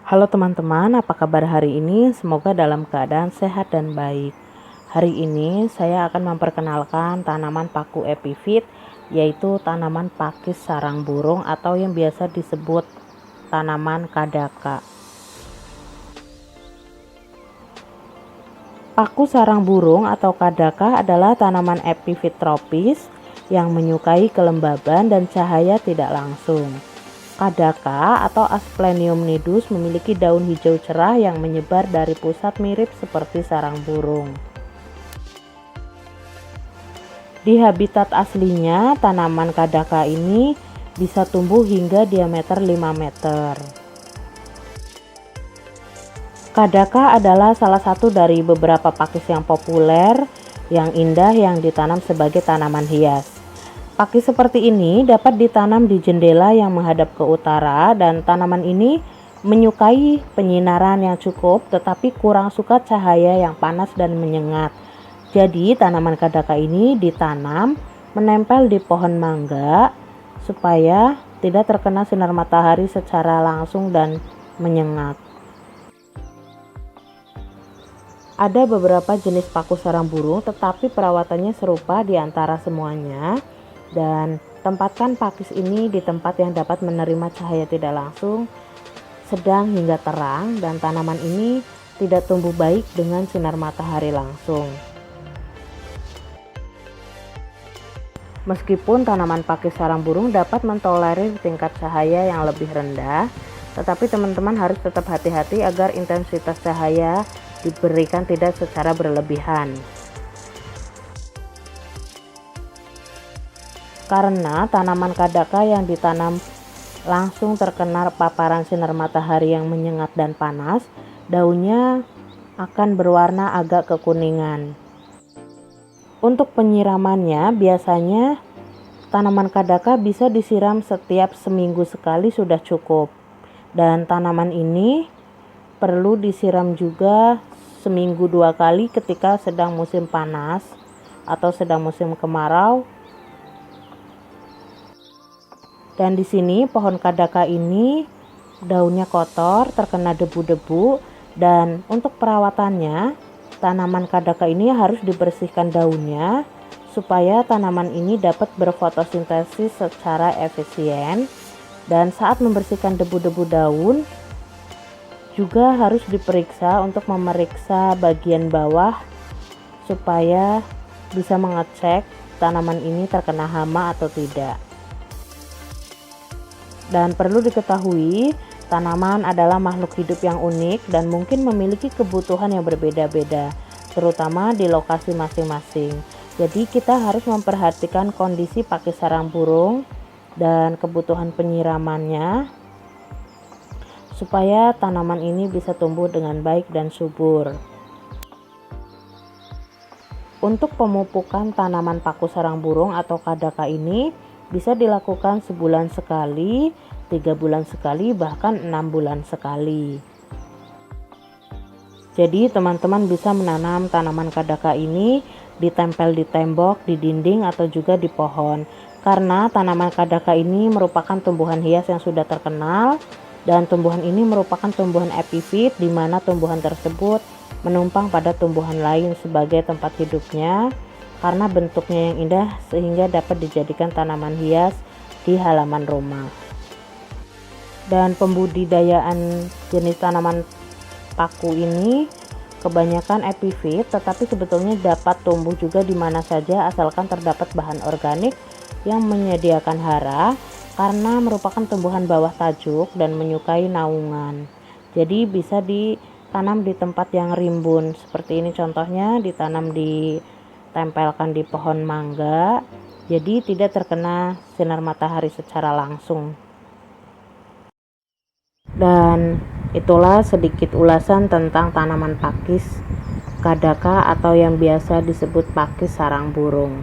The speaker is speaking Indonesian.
Halo teman-teman, apa kabar hari ini? Semoga dalam keadaan sehat dan baik. Hari ini saya akan memperkenalkan tanaman paku epifit, yaitu tanaman pakis sarang burung atau yang biasa disebut tanaman kadaka. Paku sarang burung atau kadaka adalah tanaman epifit tropis yang menyukai kelembaban dan cahaya tidak langsung. Kadaka atau Asplenium nidus memiliki daun hijau cerah yang menyebar dari pusat mirip seperti sarang burung. Di habitat aslinya, tanaman kadaka ini bisa tumbuh hingga diameter 5 meter. Kadaka adalah salah satu dari beberapa pakis yang populer, yang indah yang ditanam sebagai tanaman hias. Pakis seperti ini dapat ditanam di jendela yang menghadap ke utara dan tanaman ini menyukai penyinaran yang cukup tetapi kurang suka cahaya yang panas dan menyengat. Jadi tanaman kadaka ini ditanam menempel di pohon mangga supaya tidak terkena sinar matahari secara langsung dan menyengat. Ada beberapa jenis paku sarang burung tetapi perawatannya serupa di antara semuanya. Dan tempatkan pakis ini di tempat yang dapat menerima cahaya tidak langsung, sedang hingga terang, dan tanaman ini tidak tumbuh baik dengan sinar matahari langsung. Meskipun tanaman pakis sarang burung dapat mentolerir tingkat cahaya yang lebih rendah, tetapi teman-teman harus tetap hati-hati agar intensitas cahaya diberikan tidak secara berlebihan. Karena tanaman kadaka yang ditanam langsung terkena paparan sinar matahari yang menyengat dan panas, daunnya akan berwarna agak kekuningan. Untuk penyiramannya, biasanya tanaman kadaka bisa disiram setiap seminggu sekali sudah cukup. Dan tanaman ini perlu disiram juga seminggu 2 kali ketika sedang musim panas atau sedang musim kemarau. Dan di sini pohon kadaka ini daunnya kotor, terkena debu-debu, dan untuk perawatannya tanaman kadaka ini harus dibersihkan daunnya supaya tanaman ini dapat berfotosintesis secara efisien. Dan saat membersihkan debu-debu daun juga harus diperiksa untuk memeriksa bagian bawah supaya bisa mengecek tanaman ini terkena hama atau tidak. Dan perlu diketahui, tanaman adalah makhluk hidup yang unik dan mungkin memiliki kebutuhan yang berbeda-beda, terutama di lokasi masing-masing. Jadi kita harus memperhatikan kondisi pakis sarang burung dan kebutuhan penyiramannya supaya tanaman ini bisa tumbuh dengan baik dan subur. Untuk pemupukan tanaman paku sarang burung atau kadaka ini bisa dilakukan sebulan sekali, 3 bulan sekali, bahkan 6 bulan sekali. Jadi teman-teman bisa menanam tanaman kadaka ini ditempel di tembok, di dinding, atau juga di pohon. Karena tanaman kadaka ini merupakan tumbuhan hias yang sudah terkenal, dan tumbuhan ini merupakan tumbuhan epifit di mana tumbuhan tersebut menumpang pada tumbuhan lain sebagai tempat hidupnya. Karena bentuknya yang indah sehingga dapat dijadikan tanaman hias di halaman rumah. Dan pembudidayaan jenis tanaman paku ini kebanyakan epifit, tetapi sebetulnya dapat tumbuh juga di mana saja asalkan terdapat bahan organik yang menyediakan hara, karena merupakan tumbuhan bawah tajuk dan menyukai naungan. Jadi bisa ditanam di tempat yang rimbun seperti ini, contohnya ditanam ditempelkan di pohon mangga, jadi tidak terkena sinar matahari secara langsung. Dan itulah sedikit ulasan tentang tanaman pakis kadaka atau yang biasa disebut pakis sarang burung.